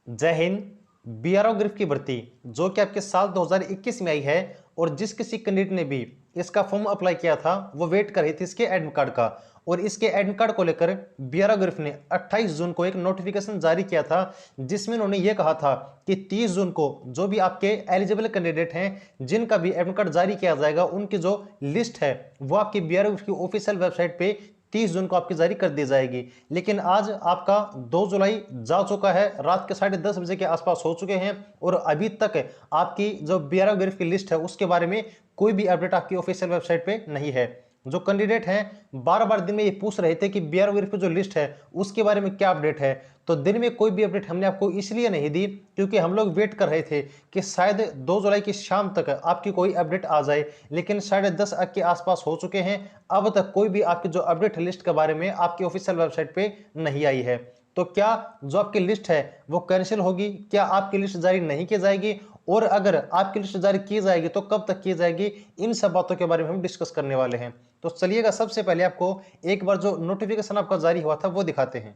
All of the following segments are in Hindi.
जय हिंद। बीआरओ गिरफ्त की भर्ती जो कि आपके साल 2021 में आई है और जिस किसी कैंडिडेट ने भी इसका फॉर्म अप्लाई किया था वो वेट कर रही थी इसके एडमिट कार्ड का। और इसके एडमिट कार्ड को लेकर बीआरओ गिरफ्त ने 28 जून को एक नोटिफिकेशन जारी किया था जिसमें उन्होंने ये कहा था कि 30 जून को जो भी आपके एलिजिबल कैंडिडेट हैं जिनका भी एडमिट कार्ड जारी किया जाएगा उनकी जो लिस्ट है वो आपकी बीआरओ गिरफ्त की ऑफिशियल वेबसाइट पे 30 जून को आपकी जारी कर दी जाएगी। लेकिन आज आपका 2 जुलाई जा चुका है, रात के 10:30 बजे के आसपास हो चुके हैं और अभी तक आपकी जो बीआरओ गिरफ्त की लिस्ट है उसके बारे में कोई भी अपडेट आपकी ऑफिशियल वेबसाइट पे नहीं है। जो कैंडिडेट हैं बार बार दिन में ये पूछ रहे थे कि बीआरओ गिरफ्त की जो लिस्ट है उसके बारे में क्या अपडेट है, तो दिन में कोई भी अपडेट हमने आपको इसलिए नहीं दी क्योंकि हम लोग वेट कर रहे थे कि शायद 2 जुलाई की शाम तक आपकी कोई अपडेट आ जाए। लेकिन 10:30 के आसपास हो चुके हैं, अब तक कोई भी आपकी जो अपडेट लिस्ट के बारे में आपकी ऑफिशियल वेबसाइट पे नहीं आई है। तो क्या जो आपकी लिस्ट है वो कैंसिल होगी, क्या आपकी लिस्ट जारी नहीं की जाएगी, और अगर आपकी लिस्ट जारी की जाएगी तो कब तक की जाएगी, इन सब बातों के बारे में हम डिस्कस करने वाले हैं। तो चलिएगा सबसे पहले आपको एक बार जो नोटिफिकेशन आपका जारी हुआ था वो दिखाते हैं।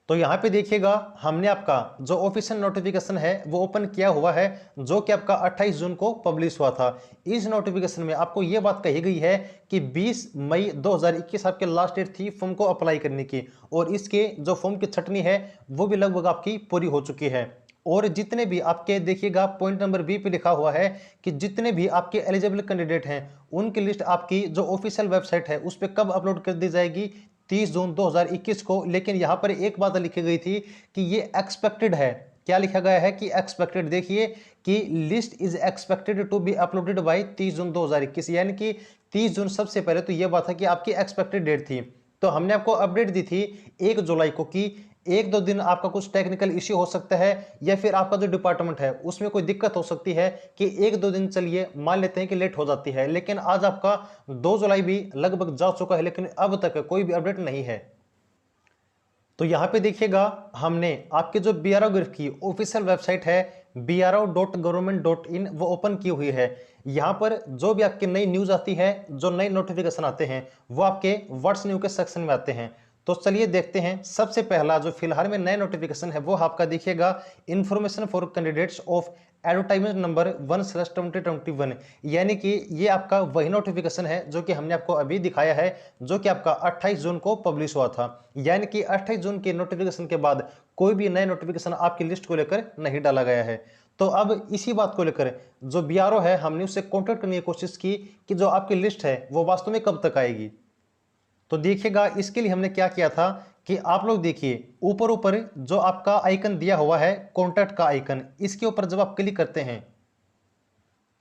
तो यहाँ पे देखिएगा हमने आपका जो ऑफिशियल नोटिफिकेशन है वो ओपन किया हुआ है जो कि आपका 28 जून को पब्लिश हुआ था। इस नोटिफिकेशन में आपको ये बात कही गई है कि 20 मई 2021 आपके लास्ट डेट थी फॉर्म को अप्लाई करने की, और इसके जो फॉर्म की छटनी है वो भी लगभग आपकी पूरी हो चुकी है। और जितने भी आपके देखिएगा पॉइंट नंबर बी पे लिखा हुआ है कि जितने भी आपके एलिजिबल कैंडिडेट हैं उनकी लिस्ट आपकी जो ऑफिशियल वेबसाइट है उस पर कब अपलोड कर दी जाएगी, 30 जून 2021 को। लेकिन यहां पर एक बात लिखी गई थी कि ये एक्सपेक्टेड है। क्या लिखा गया है कि एक्सपेक्टेड, देखिए कि list is expected to be uploaded by 30 June 2021, यानी कि 30 जून सबसे पहले तो ये बात है कि आपकी एक्सपेक्टेड डेट थी। तो हमने आपको अपडेट दी थी 1 जुलाई को कि 1-2 दिन आपका कुछ टेक्निकल इश्यू हो सकता है या फिर आपका जो डिपार्टमेंट है उसमें कोई दिक्कत हो सकती है कि 1-2 दिन चलिए मान लेते हैं कि लेट हो जाती है। लेकिन आज आपका 2 जुलाई भी लगभग जा चुका है लेकिन अब तक कोई भी अपडेट नहीं है। तो यहाँ पे देखिएगा हमने आपके जो बीआरओ गिरफ्त की ऑफिशियल वेबसाइट है bro.government.in वो ओपन की हुई है। यहाँ पर जो भी आपकी नई न्यूज आती है, जो नए नोटिफिकेशन आते हैं वो आपके व्हाट्स न्यू के सेक्शन में आते हैं। तो चलिए देखते हैं। सबसे पहला जो फिलहाल में नया नोटिफिकेशन है वो आपका दिखेगा information for candidates of advertisement number 1/2021, यानी कि ये आपका वही नोटिफिकेशन है जो कि हमने आपको अभी दिखाया है जो कि आपका 28 जून को पब्लिश हुआ था। यानी कि 28 जून के नोटिफिकेशन के बाद कोई भी नया नोटिफिकेशन आपकी लिस्ट को लेकर नहीं डाला गया है। तो अब इसी बात को लेकर जो बीआरओ है हमने उससे कॉन्टेक्ट करने की कोशिश की कि जो आपकी लिस्ट है वो वास्तव में कब तक आएगी। तो देखिएगा इसके लिए हमने क्या किया था कि आप लोग देखिए ऊपर ऊपर जो आपका आइकन दिया हुआ है कॉन्टैक्ट का आइकन, इसके ऊपर जब आप क्लिक करते हैं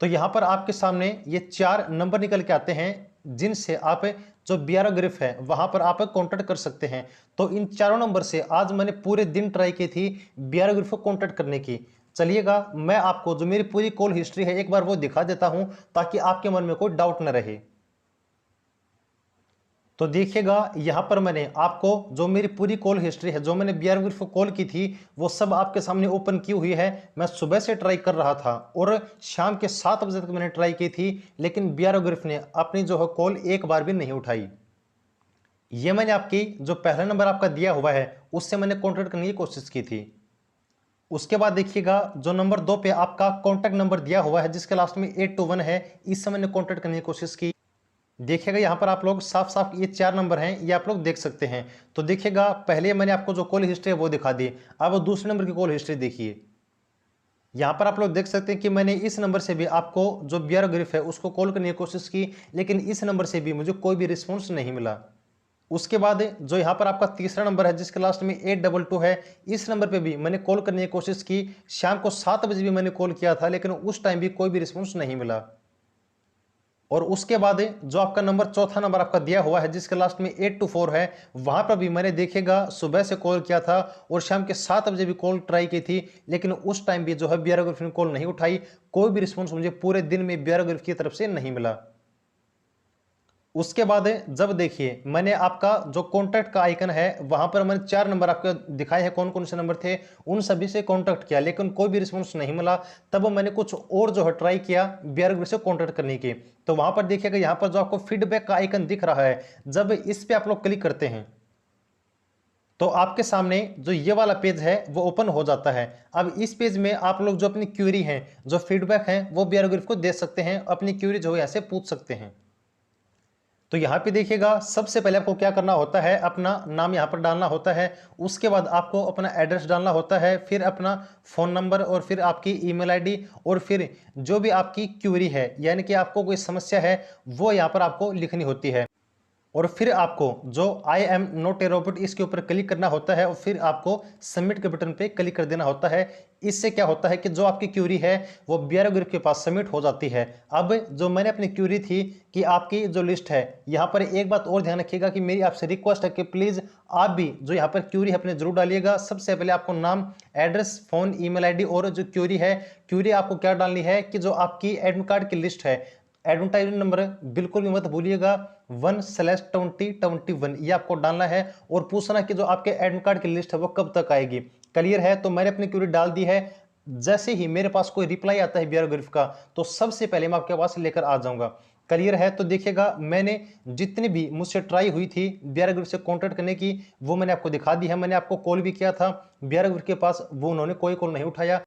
तो यहां पर आपके सामने ये 4 नंबर निकल के आते हैं जिनसे आप जो बीआरओ गिरफ्त है वहां पर आप कॉन्टैक्ट कर सकते हैं। तो इन चारों नंबर से आज मैंने पूरे दिन ट्राई की थी बीआरओ गिरफ्त को कॉन्टैक्ट करने की। चलिएगा मैं आपको जो मेरी पूरी कॉल हिस्ट्री है एक बार वो दिखा देता हूं ताकि आपके मन में कोई डाउट न रहे। तो देखिएगा यहां पर मैंने आपको जो मेरी पूरी कॉल हिस्ट्री है, जो मैंने बीआरओ गिरफ्त को कॉल की थी वो सब आपके सामने ओपन की हुई है। मैं सुबह से ट्राई कर रहा था और शाम के 7 बजे तक मैंने ट्राई की थी लेकिन बीआरओ गिरफ्त ने अपनी जो है कॉल एक बार भी नहीं उठाई। ये मैंने आपकी जो पहला नंबर आपका दिया हुआ है उससे मैंने कॉन्टेक्ट करने की कोशिश की थी। उसके बाद देखिएगा जो नंबर 2 पे आपका कॉन्टैक्ट नंबर दिया हुआ है जिसके लास्ट में 821 है, इससे मैंने कॉन्टैक्ट करने की कोशिश की। देखिएगा यहाँ पर आप लोग साफ साफ ये 4 नंबर हैं ये आप लोग देख सकते हैं। तो देखिएगा पहले मैंने आपको जो कॉल हिस्ट्री है वो दिखा दी, अब दूसरे नंबर की कॉल हिस्ट्री देखिए। यहाँ पर आप लोग देख सकते हैं कि मैंने इस नंबर से भी आपको जो बीआरओ गिरफ्त है उसको कॉल करने की कोशिश की लेकिन इस नंबर से भी मुझे कोई भी रिस्पॉन्स नहीं मिला। उसके बाद जो यहाँ पर आपका तीसरा नंबर है जिसके लास्ट में 822 है, इस नंबर पे भी मैंने कॉल करने की कोशिश की। शाम को 7 बजे भी मैंने कॉल किया था लेकिन उस टाइम भी कोई भी रिस्पॉन्स नहीं मिला। और उसके बाद जो आपका नंबर चौथा नंबर आपका दिया हुआ है जिसके लास्ट में 824 है, वहां पर भी मैंने देखिएगा सुबह से कॉल किया था और शाम के 7 बजे भी कॉल ट्राई की थी लेकिन उस टाइम भी जो है बीआरओ गिरफ्त ने कॉल नहीं उठाई। कोई भी रिस्पॉन्स मुझे पूरे दिन में बीआरओ गिरफ्त की तरफ से नहीं मिला। उसके बाद जब देखिए मैंने आपका जो कॉन्टैक्ट का आइकन है वहां पर मैंने 4 नंबर आपको दिखाए हैं कौन कौन से नंबर थे, उन सभी से कॉन्टैक्ट किया लेकिन कोई भी रिस्पॉन्स नहीं मिला। तब मैंने कुछ और जो है ट्राई किया बीआरओ से कॉन्टैक्ट करने की। तो वहां पर देखिएगा यहाँ पर जो आपको फीडबैक का आइकन दिख रहा है, जब इस पे आप लोग क्लिक करते हैं तो आपके सामने जो ये वाला पेज है वो ओपन हो जाता है। अब इस पेज में आप लोग जो अपनी क्वेरी है, जो फीडबैक है, वो बीआरओ को दे सकते हैं, अपनी क्वेरी जो है यहाँ से पूछ सकते हैं। तो यहाँ पे देखिएगा, सबसे पहले आपको क्या करना होता है, अपना नाम यहाँ पर डालना होता है। उसके बाद आपको अपना एड्रेस डालना होता है, फिर अपना फ़ोन नंबर और फिर आपकी ईमेल आईडी और फिर जो भी आपकी क्वेरी है, यानी कि आपको कोई समस्या है, वो यहाँ पर आपको लिखनी होती है। और फिर आपको जो I am not a robot इसके ऊपर क्लिक करना होता है और फिर आपको सबमिट के बटन पे क्लिक कर देना होता है। इससे क्या होता है कि जो आपकी क्यूरी है वो बीआरओ ग्रुप के पास सबमिट हो जाती है। अब जो मैंने अपनी क्यूरी थी कि आपकी जो लिस्ट है, यहाँ पर एक बात और ध्यान रखिएगा कि मेरी आपसे रिक्वेस्ट है कि प्लीज़ आप भी जो यहाँ पर क्यूरी है अपने जरूर डालिएगा। सबसे पहले आपको नाम, एड्रेस, फ़ोन, ईमेल आईडी और जो क्यूरी है, क्यूरी आपको क्या डालनी है कि जो आपकी एडमिट कार्ड की लिस्ट है, एडवर्टाइजमेंट नंबर बिल्कुल भी मत भूलिएगा, 1/2021 ये आपको डालना है और पूछना कि जो आपके एडमिट कार्ड की लिस्ट है वो कब तक आएगी। क्लियर है? तो मैंने अपनी क्वेरी डाल दी है। जैसे ही मेरे पास कोई रिप्लाई आता है बीआरओ ग्रुप का, तो सबसे पहले मैं आपके पास लेकर आ जाऊंगा। क्लियर है? तो देखिएगा, मैंने जितनी भी मुझसे ट्राई हुई थी बीआरओ ग्रुप से कॉन्टैक्ट करने की, वो मैंने आपको दिखा दी है। मैंने आपको कॉल भी किया था बीआरओ ग्रुप के पास, वो उन्होंने कोई कॉल नहीं उठाया।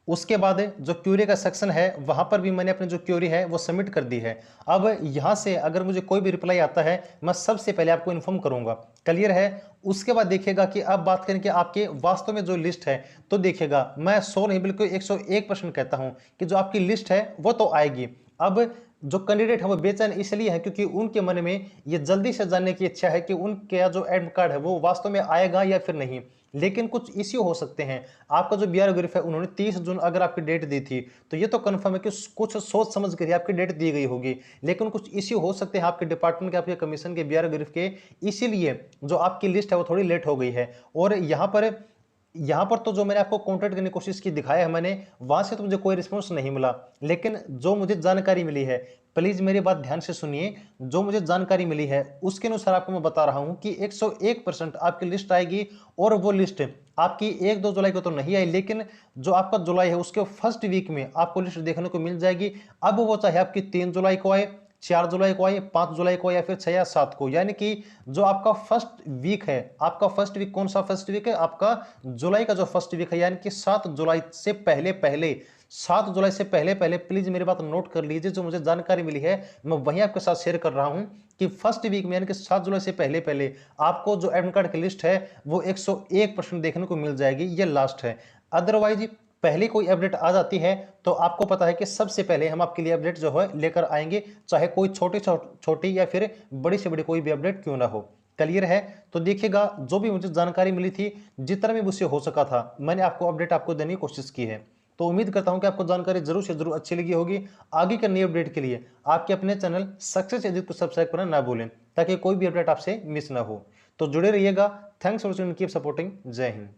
उसके बाद जो क्यूरी का सेक्शन है वहां पर भी मैंने अपनी जो क्यूरी है वो सबमिट कर दी है। अब यहां से अगर मुझे कोई भी रिप्लाई आता है, मैं सबसे पहले आपको इन्फॉर्म करूंगा। क्लियर है? उसके बाद देखिएगा कि अब बात करें कि आपके वास्तव में जो लिस्ट है, तो देखिएगा मैं 100 नहीं बल्कि 101% कहता हूं कि जो आपकी लिस्ट है वो तो आएगी। अब जो कैंडिडेट है वो बेचैन इसलिए है क्योंकि उनके मन में ये जल्दी से जानने की इच्छा है कि उनका जो एडमिट कार्ड है वो वास्तव में आएगा या फिर नहीं। लेकिन कुछ इश्यू हो सकते हैं। आपका जो बीआरओ ग्रुप है उन्होंने 30 जून अगर आपकी डेट दी थी, तो ये तो कंफर्म है कि कुछ सोच समझ कर ही आपकी डेट दी गई होगी। लेकिन कुछ इश्यू हो सकते हैं आपके डिपार्टमेंट के, आपके कमीशन के, बीआरओ ग्रुप के, इसीलिए जो आपकी लिस्ट है वो थोड़ी लेट हो गई है। और यहाँ पर तो जो मैंने आपको कॉन्टैक्ट करने की कोशिश की, दिखाया है मैंने, वहां से तो मुझे कोई रिस्पॉन्स नहीं मिला। लेकिन जो मुझे जानकारी मिली है, प्लीज मेरी बात ध्यान से सुनिए, जो मुझे जानकारी मिली है उसके अनुसार आपको मैं बता रहा हूं कि 101% आपकी लिस्ट आएगी। और वो लिस्ट आपकी 1-2 जुलाई को तो नहीं आई, लेकिन जो आपका जुलाई है उसके फर्स्ट वीक में आपको लिस्ट देखने को मिल जाएगी। अब वो चाहे आपकी 3 जुलाई को आए, 4 जुलाई को आए, 5 जुलाई को, या फिर 6 या 7 को, यानी कि जो आपका फर्स्ट वीक है, आपका फर्स्ट वीक कौन सा फर्स्ट वीक है, आपका जुलाई का जो फर्स्ट वीक है, यानी कि 7 जुलाई से पहले पहले, 7 जुलाई से पहले पहले प्लीज मेरी बात नोट कर लीजिए। जो मुझे जानकारी मिली है मैं वहीं आपके साथ शेयर कर रहा हूं कि फर्स्ट वीक में यानी कि 7 जुलाई से पहले पहले आपको जो एडमिट कार्ड की लिस्ट है वो 101% देखने को मिल जाएगी। ये लास्ट है। अदरवाइज पहले कोई अपडेट आ जाती है तो आपको पता है कि सबसे पहले हम आपके लिए अपडेट जो है लेकर आएंगे, चाहे कोई छोटी या फिर बड़ी से बड़ी कोई भी अपडेट क्यों ना हो। क्लियर है? तो देखिएगा, जो भी मुझे जानकारी मिली थी, जितना भी मुझसे हो सका था, मैंने आपको अपडेट आपको देने की कोशिश की है। तो उम्मीद करता हूं कि आपको जानकारी जरूर से जरूर अच्छी लगी होगी। आगे के नई अपडेट के लिए आपके अपने चैनल सक्सेस एजुकेट को सब्सक्राइब करना ना भूलें, ताकि कोई भी अपडेट आपसे मिस ना हो। तो जुड़े रहिएगा। Thanks for keep supporting. जय हिंद।